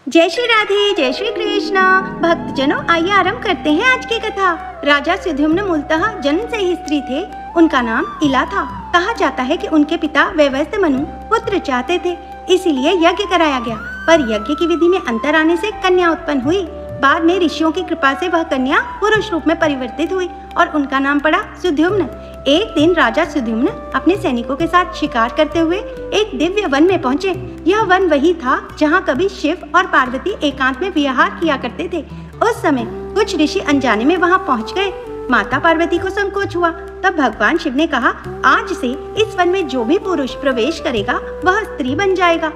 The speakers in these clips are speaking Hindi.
जय श्री राधे, जय श्री कृष्ण। भक्तजनों, आइए आरंभ करते हैं आज की कथा। राजा सुद्युम्न मूलतः जन्म से ही स्त्री थे। उनका नाम इला था। कहा जाता है कि उनके पिता वैवस्वत मनु पुत्र चाहते थे, इसीलिए यज्ञ कराया गया। पर यज्ञ की विधि में अंतर आने से कन्या उत्पन्न हुई। बाद में ऋषियों की कृपा से वह कन्या पुरुष रूप में परिवर्तित हुई और उनका नाम पड़ा सुद्युम्न। एक दिन राजा सुद्युम्न अपने सैनिकों के साथ शिकार करते हुए एक दिव्य वन में पहुँचे। यह वन वही था जहाँ कभी शिव और पार्वती एकांत में विहार किया करते थे। उस समय कुछ ऋषि अनजाने में वहाँ पहुँच गए। माता पार्वती को संकोच हुआ। तब भगवान शिव ने कहा, आज से इस वन में जो भी पुरुष प्रवेश करेगा वह स्त्री बन जाएगा।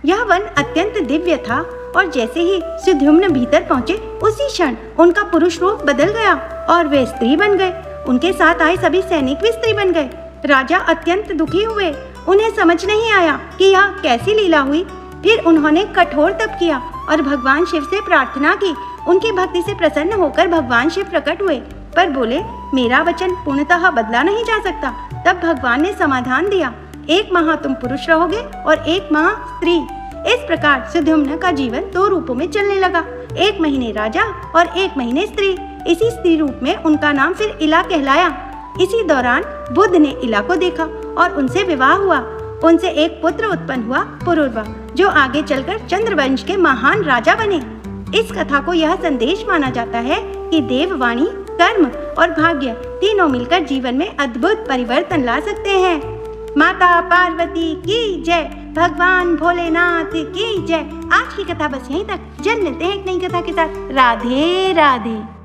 यह वन अत्यंत दिव्य था और जैसे ही सुद्युम्न भीतर पहुँचे उसी क्षण उनका पुरुष रूप बदल गया और वे स्त्री बन गए। उनके साथ आए सभी सैनिक भी स्त्री बन गए। राजा अत्यंत दुखी हुए। उन्हें समझ नहीं आया कि यह कैसी लीला हुई। फिर उन्होंने कठोर तप किया और भगवान शिव से प्रार्थना की। उनकी भक्ति से प्रसन्न होकर भगवान शिव प्रकट हुए, पर बोले, मेरा वचन पूर्णतः बदला नहीं जा सकता। तब भगवान ने समाधान दिया, एक माह तुम पुरुष रहोगे और एक माह स्त्री। इस प्रकार सुद्युम्न का जीवन दो रूपों में चलने लगा, एक महीने राजा और एक महीने स्त्री। इसी स्त्री रूप में उनका नाम फिर इला कहलाया। इसी दौरान बुध ने इला को देखा और उनसे विवाह हुआ। उनसे एक पुत्र उत्पन्न हुआ, पुरुरवा, जो आगे चलकर चंद्रवंश के महान राजा बने। इस कथा को यह संदेश माना जाता है कि देववाणी, कर्म और भाग्य तीनों मिलकर जीवन में अद्भुत परिवर्तन ला सकते हैं। माता पार्वती की जय, भगवान भोलेनाथ की जय। आज की कथा बस यहीं तक। जल्द मिलते हैं एक नई कथा के साथ। राधे राधे।